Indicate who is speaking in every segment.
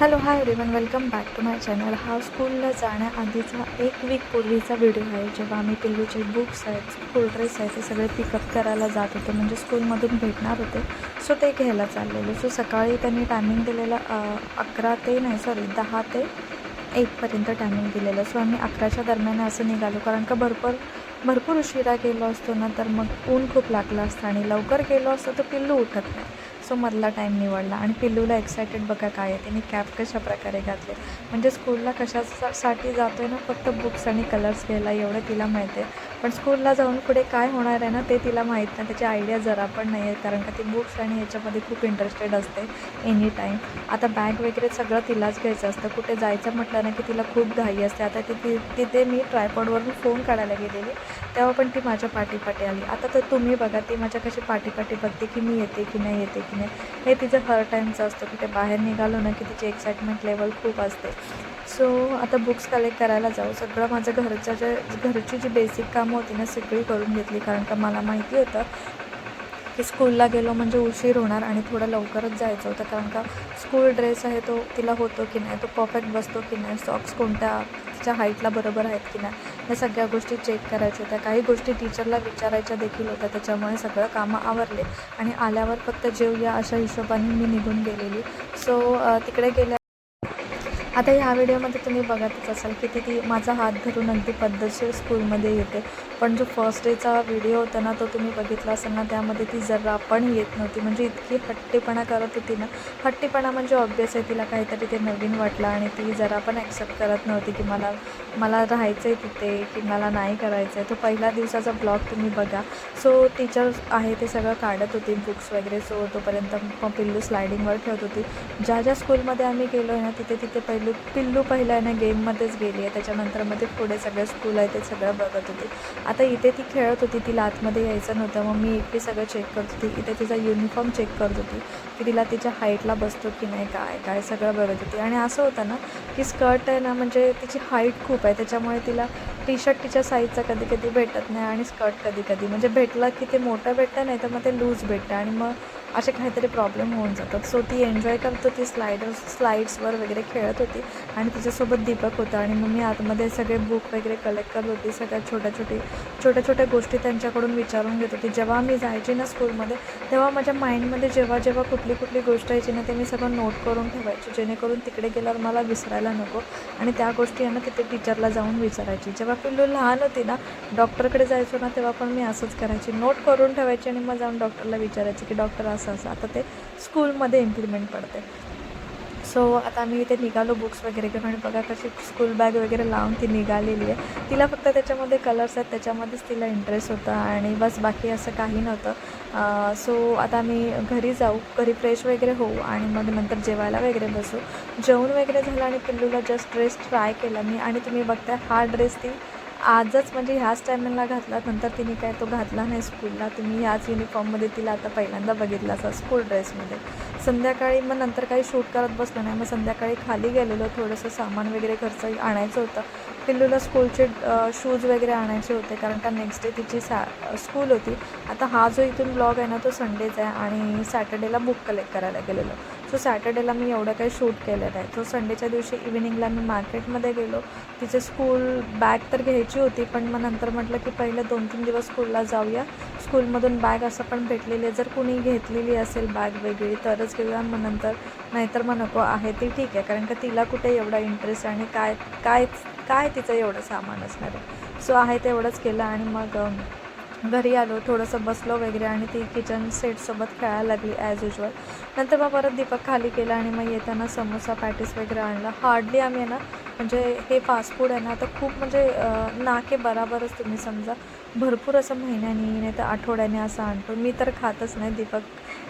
Speaker 1: Hello hi everyone, welcome back to my channel. हा स्कूलला जाण्याआधीचा 1 weak पूर्वीचा व्हिडिओ आहे, जेव्हा आम्ही पिल्लूचे बुक्स आहेत, स्कूल ड्रेस आहे, ते सगळे पिकअप करायला जात होतो. म्हणजे स्कूलमधून भेटणार होते, सो ते घ्यायला चाललेलो. सो सकाळी त्यांनी टायमिंग दिलेला 10 ते 1पर्यंत टायमिंग दिलेलं. सो आम्ही 11च्या दरम्यान असं निघालो, कारण का भरपूर उशिरा गेलो असतो ना तर मग ऊन खूप लागलं असतं, आणि लवकर गेलो असतो तर पिल्लू उठत नाही. सो मधला टाईम निवडला. आणि पिल्लूला एक्सायटेड बघा काय आहे, तिने कॅप कशा प्रकारे घातले. म्हणजे स्कूलला कशासाठी जातो आहे ना, फक्त बुक्स आणि कलर्स घ्यायला, एवढं तिला माहीत आहे. पण स्कूलला जाऊन पुढे काय होणार आहे ना ते तिला माहीत नाही, त्याची आयडिया जरा पण नाही आहे, कारण का ती बुक्स आणि ह्याच्यामध्ये खूप इंटरेस्टेड असते एनी टाईम. आता बॅग वगैरे सगळं तिलाच घ्यायचं असतं. कुठे जायचं म्हटलं ना की तिला खूप घाई असते. आता तिथे मी ट्रायपॉडवरून फोन काढायला गेलेली, तेव्हा पण ती माझ्या पाठी आली. आता तर तुम्ही बघा, ती माझ्या कशी पाठी बघते की मी येते की नाही येते की नाही. हे तिचं हर टाईमचं असतं. कुठे बाहेर निघालो ना की तिची एक्साइटमेंट लेवल खूप असते. सो आता बुक्स कलेक्ट करायला जाऊ. सगळं माझं घरची जी बेसिक कामं होती ना सगळी करून घेतली, कारण का मला माहिती होतं की स्कूलला गेलो म्हणजे उशीर होणार आणि थोडं लवकरच जायचं होतं, कारण का स्कूल ड्रेस आहे तो तिला होतो की नाही, तो परफेक्ट बसतो की नाही, सॉक्स कोणत्या तिच्या हाईटला बरोबर आहेत की नाही, ह्या सगळ्या गोष्टी चेक करायच्या होत्या. काही गोष्टी टीचरला विचारायच्या देखील होत्या. त्याच्यामुळे सगळं कामं आवरले आणि आल्यावर फक्त जेवूया अशा हिशोबाने मी निघून गेलेली. सो तिकडे गेल्या. आता ह्या व्हिडिओमध्ये तुम्ही बघतच असाल की ती माझा हात धरून अगदी पद्धतशीर स्कूलमध्ये येते. पण जो फर्स्ट डेचा व्हिडिओ होता ना तो तुम्ही बघितला असेल ना, त्यामध्ये ती जरा पण येत नव्हती. म्हणजे इतकी हट्टीपणा करत होती ना. हट्टीपणा म्हणजे ऑब्वियस आहे, तिला काहीतरी ते नवीन वाटलं आणि ती जरा पण ॲक्सेप्ट करत नव्हती की मला राहायचं आहे तिथे, की मला नाही करायचं आहे. तो पहिल्या दिवसाचा ब्लॉग तुम्ही बघा. सो टीचर्स आहे ते सगळं काढत होती बुक्स वगैरे. सो तोपर्यंत पिल्लू स्लायडिंगवर खेळत होती. ज्या स्कूलमध्ये आम्ही गेलो आहे ना तिथे पिल्लू पहिलं आहे ना गेममध्येच गेली आहे. त्याच्यानंतर मग ते पुढे सगळं स्कूल आहे ते सगळं बघत होती. आता इथे ती खेळत होती, तिला आतमध्ये यायचं नव्हतं. मग मी एकटी सगळं चेक करत होती. इथे तिचा युनिफॉर्म चेक करत होती की तिला तिच्या हाईटला बसतो की नाही, काय सगळं बघत होती. आणि असं होतं ना की स्कर्ट आहे ना, म्हणजे तिची हाईट खूप आहे, त्याच्यामुळे तिला टी शर्ट तिच्या साईजचा कधी भेटत नाही, आणि स्कर्ट कधी म्हणजे भेटलं की ते मोठं भेटतं, नाही तर मग ते लूज भेटतं, आणि मग असे काहीतरी प्रॉब्लेम होऊन जातात. सो ती एन्जॉय करत होती, स्लाईड्सवर वगैरे खेळत होती. आणि तिच्यासोबत दीपक होता. आणि मग मी आतमध्ये सगळे बुक वगैरे कलेक्ट करत होती. सगळ्या छोट्या गोष्टी त्यांच्याकडून विचारून घेत होती. जेव्हा मी जायची ना स्कूलमध्ये, तेव्हा माझ्या माइंडमध्ये जेव्हा कुठली गोष्ट यायची ना, ते मी सगळं नोट करून ठेवायची, जेणेकरून तिकडे गेल्यावर मला विसरायला नको. आणि त्या गोष्टी आहे ना तिथे टीचरला जाऊन विचारायची. जेव्हा पिल्लू लहान होती ना, डॉक्टरकडे जायचो ना, तेव्हा पण मी असंच करायची, नोट करून ठेवायची आणि मग जाऊन डॉक्टरला विचारायची की डॉक्टर असं आता ते स्कूलमध्ये इम्प्लिमेंट पडते. सो आता आम्ही इथे निघालो बुक्स वगैरे घेऊन, आणि बघा कशी स्कूल बॅग वगैरे लावून ती निघालेली आहे. तिला फक्त त्याच्यामध्ये कलर्स आहेत त्याच्यामध्येच तिला इंटरेस्ट होता, आणि बस बाकी असं काही नव्हतं. सो आता आम्ही घरी फ्रेश वगैरे होऊ आणि मग नंतर जेवायला वगैरे बसू. जेवण वगैरे झालं आणि पिल्लूला जस्ट ड्रेस ट्राय केला मी, आणि तुम्ही बघताय हा ड्रेस ती आजच म्हणजे ह्याच टायमिंगला घातला, नंतर तिने काय तो घातला नाही स्कूलला. तुम्ही ह्याच युनिफॉर्ममध्ये तिला आता पहिल्यांदा बघितला असा स्कूल ड्रेसमध्ये. संध्याकाळी मग नंतर काही शूट करत बसलो नाही. मग संध्याकाळी खाली गेलेलो, थोडंसं सामान वगैरे घरचं आणायचं होतं. पिल्लूला स्कूलचे शूज वगैरे आणायचे होते, कारण का नेक्स्ट डे तिची स्कूल होती. आता हा जो इथून ब्लॉग आहे ना तो संडेचा आहे, आणि सॅटर्डेला बुक कलेक्ट करायला गेलेलो. सो सॅटर्डेला मी एवढं काही शूट केलं नाही. सो संडेच्या दिवशी इव्हिनिंगला मी मार्केटमध्ये गेलो. तिचे स्कूल बॅग तर घ्यायची होती, पण मग नंतर म्हटलं की पहिले 2-3 दिवस स्कूलला जाऊया. स्कूलमधून बॅग असं पण भेटलेली आहे, जर कुणी घेतलेली असेल बॅग वेगळी तरच घेऊया, मग नाहीतर मग नको आहे ती ठीक आहे, कारण का तिला कुठे एवढा इंटरेस्ट आणि काय तिचं एवढं सामान असणार आहे. सो आहे तेवढंच केलं, आणि मग घरी आलो, थोडंसं बसलो वगैरे, आणि ती किचन सेटसोबत खेळायला लागली ॲज युजल. नंतर मग परत दीपक खाली केला, आणि मग येताना समोसा पॅटीस वगैरे आणला. हार्डली आम्ही आहे ना, म्हणजे हे फास्ट फूड आहे ना तर खूप म्हणजे ना के बराबरच तुम्ही समजा, भरपूर असं महिन्यानी नाही तर आठवड्याने असं आणतो. मी तर खातच नाही,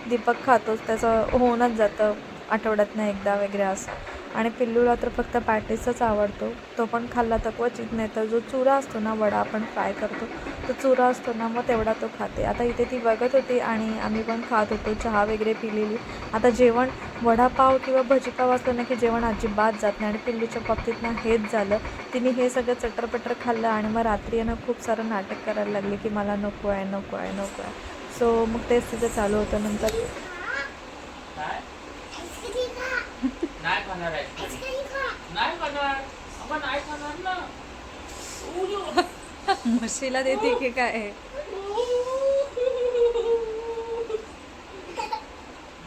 Speaker 1: दीपक खातोच, त्याचं होऊनच जातं आठवड्यातनं एकदा वगैरे असं. आणि पिल्लूला तर फक्त पॅटीसच आवडतो, तो पण खाल्ला तर क्वचित, नाही तर जो चुरा असतो ना, वडा आपण फ्राय करतो तो चुरा असतो ना, मग तेवढा तो खाते. आता इथे ती बघत होती आणि आम्ही पण खात होतो, चहा वगैरे पिलेली. आता जेवण वडापाव किंवा भजीपाव असलं ना की जेवण अजिबात जात नाही, आणि पिल्लूच्या बाबतीत ना हेच झालं. तिने हे सगळं चटरपटर खाल्लं, आणि मग रात्री खूप सारं नाटक करायला लागले की मला नको आहे. सो मग तेच तिचं चालू होतं. नंतर
Speaker 2: नाही खाणार आईस्क्रीम. नाही खाणार. अगं नाही खाणार ना.
Speaker 1: म्हशीला देते की काय?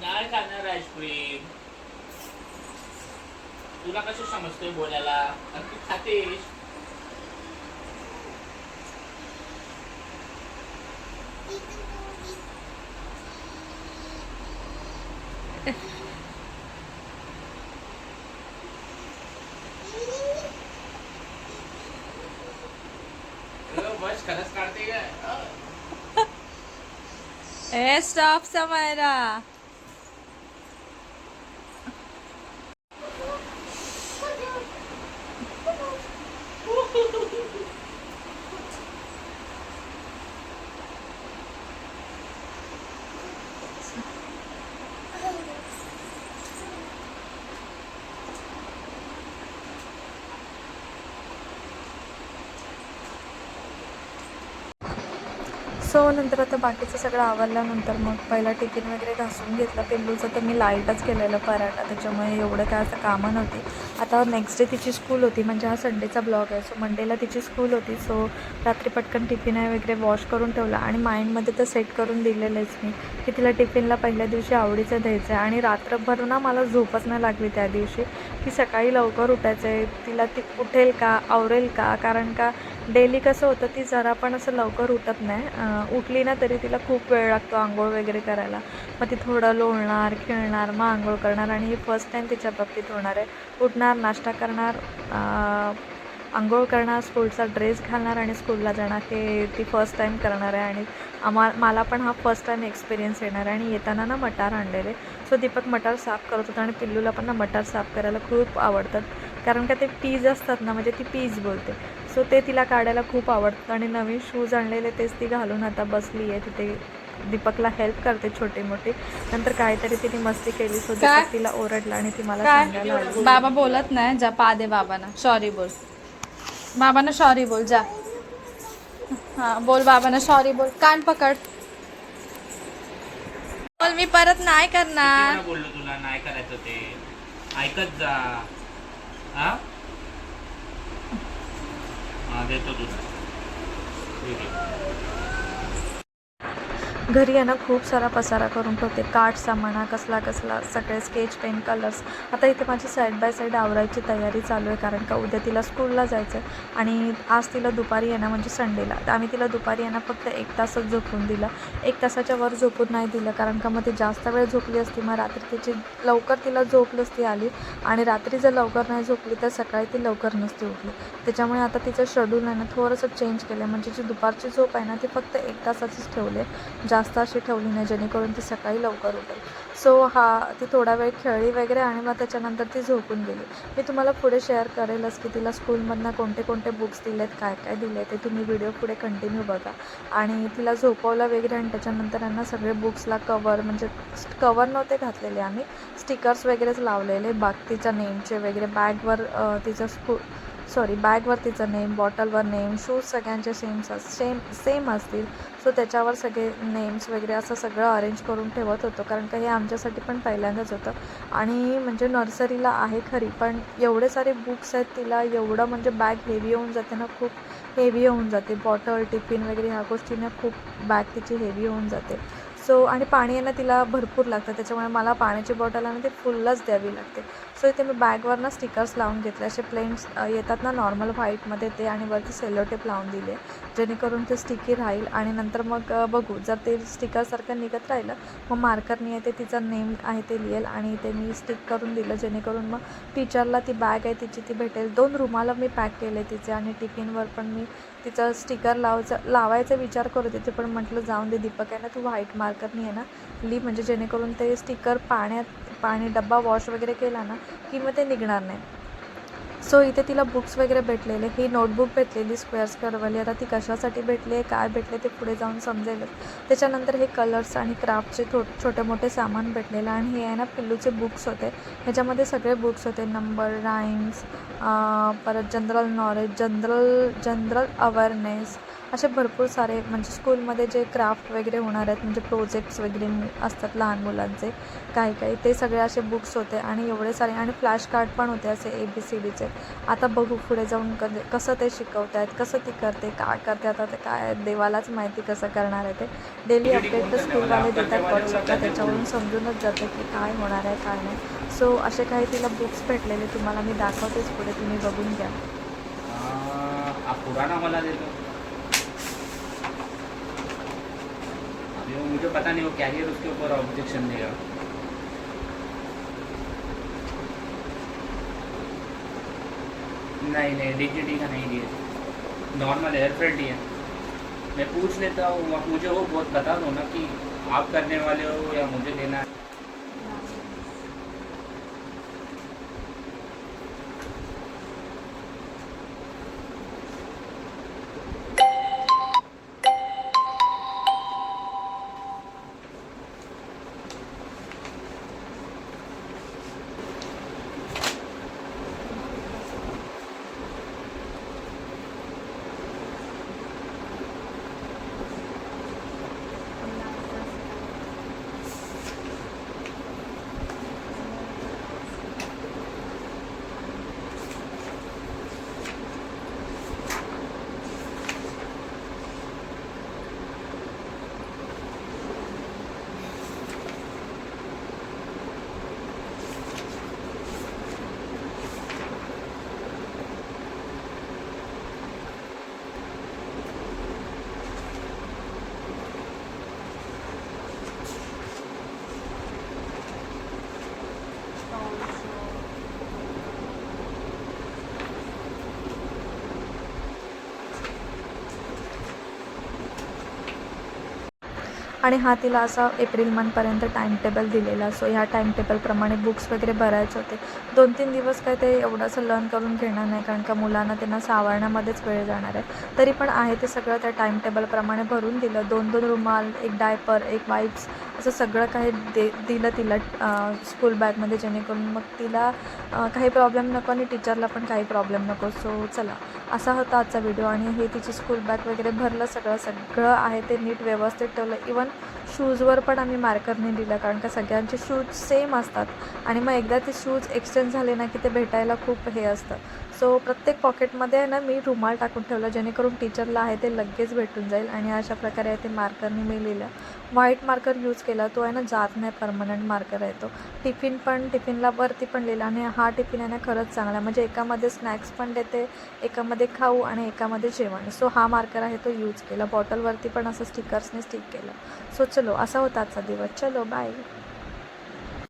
Speaker 2: नाही खाणार आईस्क्रीम. तुला कसं समजतंय बोलायला? आणि तू खातेस. बस खरंच काढते काय?
Speaker 1: ए स्टॉप समायरा. सो नंतर आता बाकीचं सगळं आवरल्यानंतर मग पहिला टिफिन वगैरे घासून घेतला. पिल्लूचं तर मी लाईटच केलेलं पराठा, त्याच्यामुळे एवढं काय असं कामं नव्हती. आता नेक्स्ट डे तिची स्कूल होती, म्हणजे हा संडेचा ब्लॉग आहे. सो मंडेला तिची स्कूल होती. सो रात्री पटकन टिफिन आहे वगैरे वॉश करून ठेवला आणि माइंडमध्ये तर सेट करून दिलेलंच मी की तिला टिफिनला पहिल्या दिवशी आवडीचं द्यायचं आहे. आणि रात्रभर ना मला झोपच नाही लागली त्या दिवशी की सकाळी लवकर उठायचं आहे. तिला ती उठेल का, आवरेल का, कारण का डेली कसं होतं ती जरा पण असं लवकर उठत नाही. उठली ना तरी तिला खूप वेळ लागतो आंघोळ वगैरे करायला. मग ती थोडं लोळणार, खेळणार, मग आंघोळ करणार. आणि हे फर्स्ट टाईम तिच्या बाबतीत होणार आहे. उठणार, नाश्ता करणार, आंघोळ करणार, स्कूलचा ड्रेस घालणार आणि स्कूलला जाणार. हे ती फर्स्ट टाईम करणार आहे. आणि मला पण हा फर्स्ट टाईम एक्सपिरियन्स येणार आहे. आणि येताना ना मटार आणलेले. सो दीपक मटार साफ करत होता आणि पिल्लूला पण ना मटार साफ करायला खूप आवडतात, कारण का ते पीज असतात ना, म्हणजे ती पीज बोलते. सो ते तिला काढायला खूप आवडतं. आणि नवीन शूज आणलेले तेच ती घालून आता बसली आहे तिथे. दीपकला हेल्प करते छोटी मोठी. नंतर काहीतरी तिने मस्ती केली, सो दीपक तिला ओरडला आणि ती मला सांगायला लागली. बाबा बोलत नाही, जा पा दे बाबांना, सॉरी बोल बाबांना, सॉरी बोल जा. हां बोल बाबांना सॉरी बोल, कान पकड बोल, मी परत नाही
Speaker 2: किती
Speaker 1: करणार.
Speaker 2: वेळा बोललो तुला नाही करायचं ते? ऐकत जा. हा हा देतो तुला. ठीक आहे.
Speaker 1: घरी आहे ना खूप सारा पसारा करून ठेवते. कार्डचा म्हणा, कसला कसला, सगळे स्केच पेन, कलर्स. आता इथे माझी साईड बाय साईड आवरायची तयारी चालू आहे, कारण का उद्या तिला स्कूलला जायचं आहे. आणि आज तिला दुपारी आहे ना, म्हणजे संडेला तर आम्ही तिला दुपारी आहे ना फक्त 1 तासच झोपून दिला. 1 तासाच्या वर झोपून नाही दिलं, कारण का मग ती जास्त वेळ झोपली असती, मग रात्री तिची लवकर तिला झोप नसती आली. आणि रात्री जर लवकर नाही झोपली तर सकाळी ती लवकर नसती उठली. त्याच्यामुळे आता तिचं शेड्यूल आहे ना थोडंसं चेंज केलं आहे. म्हणजे जी दुपारची झोप आहे ना ती फक्त 1 तासाचीच ठेवली आहे, जास्त अशी ठेवली नाही, जेणेकरून ती सकाळी लवकर उठेल. सो ती थोडा वेळ खेळली वगैरे आणि मग त्याच्यानंतर ती झोपून गेली. मी तुम्हाला पुढे शेअर करेलच की तिला स्कूलमधनं कोणते कोणते बुक्स दिलेत, काय काय दिले ते तुम्ही व्हिडिओ पुढे कंटिन्यू बघा. आणि तिला झोपवलं वगैरे आणि त्याच्यानंतर यांना सगळे बुक्सला कवर, म्हणजे कवर नव्हते घातलेले आम्ही, स्टिकर्स वगैरेच लावलेले तिच्या नेमचे वगैरे. बॅगवर तिचं नेम, बॉटलवर नेम, शूज सगळ्यांचे सेम असतील. सो त्याच्यावर सगळे नेम्स वगैरे असं सगळं अरेंज करून ठेवत होतो, कारण का हे आमच्यासाठी पण पहिल्यांदाच होतं. आणि म्हणजे नर्सरीला आहे खरी, पण एवढे सारे बुक्स आहेत तिला, एवढं म्हणजे बॅग हेवी होऊन जाते ना, खूप हेवी होऊन जाते. बॉटल, टिफिन वगैरे ह्या गोष्टींना खूप बॅग तिची हेवी होऊन जाते. सो आणि पाणी आहे ना तिला भरपूर लागतं, त्याच्यामुळे मला पाण्याची बॉटल आहे ना ती फुलच द्यावी लागते. सो इथे मी बॅगवर ना स्टिकर्स लावून घेतले, असे प्लेन्स येतात ना नॉर्मल व्हाईटमध्ये ते, आणि वरती सेलो टेप लावून दिले, जेणेकरून ते स्टिकी राहील. आणि नंतर मग बघू, जर ते स्टिकरसारखं निघत राहिलं मग मार्करनी आहे ते तिचं नेम आहे ते लिहेल आणि ते मी स्टिक करून दिलं, जेणेकरून मग टीचरला ती बॅग आहे तिची ती भेटेल. 2 रुमाला मी पॅक केले तिचे, आणि टिफिनवर पण मी तिचं स्टिकर लावायचा विचार करत होते, पण म्हटलं जाऊन दे दीपक आहे ना, तू व्हाईट मार्करनी आहे ना लिही, म्हणजे जेणेकरून ते स्टिकर पाणी डब्बा वॉश वगैरे केला ना की मग ते निघणार नाही. सो इथे तिला बुक्स वगैरे भेटलेले. ही नोटबुक भेटलेली स्क्वेअर स्क्वेअरवाली, आता ती कशासाठी भेटली आहे, काय भेटले ते पुढे जाऊन समजेलच. त्याच्यानंतर हे कलर्स आणि क्राफ्टचे छोटे मोठे सामान भेटलेलं. आणि हे आहे ना पिल्लूचे बुक्स होते, ह्याच्यामध्ये सगळे बुक्स होते, नंबर, राईम्स, परत जनरल नॉलेज, जनरल अवेअरनेस, असे भरपूर सारे म्हणजे स्कूलमध्ये जे क्राफ्ट वगैरे होणार आहेत म्हणजे प्रोजेक्ट्स वगैरे असतात लहान मुलांचे काही काही ते सगळे असे बुक्स होते आणि एवढे सारे आणि फ्लॅश कार्ड पण होते असे ABCDचे. आता बघू पुढे जाऊन कसं ते शिकवत आहेत, कसं ती करते, काय करते, आता ते काय देवालाच माहिती कसं करणार आहे ते. डेली
Speaker 2: वीडियो
Speaker 1: अपडेट
Speaker 2: कौन
Speaker 1: तर
Speaker 2: करने वाला है?
Speaker 1: स्कूलवाले
Speaker 2: आप करने
Speaker 1: देतात
Speaker 2: वाले हो या
Speaker 1: व्हॉट्सअपला,
Speaker 2: करने
Speaker 1: त्याच्यावरून
Speaker 2: बोलूं?
Speaker 1: समजूनच जातं की काय होणार आहे काय नाही. सो असे काही तिला बुक्स भेटलेले तुम्हाला मी दाखवतेच पुढे, तुम्ही बघून घ्या.
Speaker 2: आप पुराना वाला दे दो। अभी वो मुझे पता नहीं वो कैरियर उसके ऊपर ऑब्जेक्शन देगा। नहीं नहीं डिग्निटी का नहीं दिया, नॉर्मल एयरफ्रेंड ही है। मैं पूछ लेता हूँ, आप मुझे वो बहुत बता दो ना कि आप करने वाले हो या मुझे लेना है।
Speaker 1: आणि हा तिला असा एप्रिल मंथपर्यंत टाईम टेबल दिलेला. सो ह्या टाईम टेबलप्रमाणे बुक्स वगैरे भरायचे होते. 2-3 दिवस काय ते एवढं असं लर्न करून घेणार नाही, कारण का मुलांना त्यांना सावरण्यामध्येच वेळ जाणार आहे. तरी पण आहे ते सगळं त्या टाईम टेबलप्रमाणे भरून दिलं. 2-2 रुमाल, 1 डायपर, 1 वाईप्स असं सगळं काही दिलं तिला स्कूल बॅगमध्ये, जेणेकरून मग तिला काही प्रॉब्लेम नको आणि टीचरला पण काही प्रॉब्लेम नको. सो चला, असा होता आजचा व्हिडिओ. आणि हे तिची स्कूल बॅग वगैरे भरलं, सगळं आहे ते नीट व्यवस्थित ठेवलं. इवन शूजवर पण आम्ही मार्करने लिहिलं, कारण का सगळ्यांचे शूज सेम असतात आणि मग एकदा ते शूज एक्सचेंज झाले ना की ते भेटायला खूप हे असतं. सो प्रत्येक पॉकेटमध्ये आहे ना मी रुमाल टाकून ठेवलं, जेणेकरून टीचरला आहे ते लगेच भेटून जाईल. आणि अशा प्रकारे आहे ते मार्करने मी लिहिलं. व्हाईट मार्कर यूज केला, तो आहे ना जात नाही, परमनंट मार्कर आहे तो. टिफिनला वरती पण लिहिलं. आणि हा टिफिन आहे ना खरंच चांगला आहे, म्हणजे एकामध्ये स्नॅक्स पण देते, एकामध्ये खाऊ आणि एकामध्ये जेवण. सो हा मार्कर आहे तो यूज केला. बॉटलवरती पण असं स्टिकर्सने स्टिक केलं. सो चलो, असा होता आजचा दिवस. चलो बाय.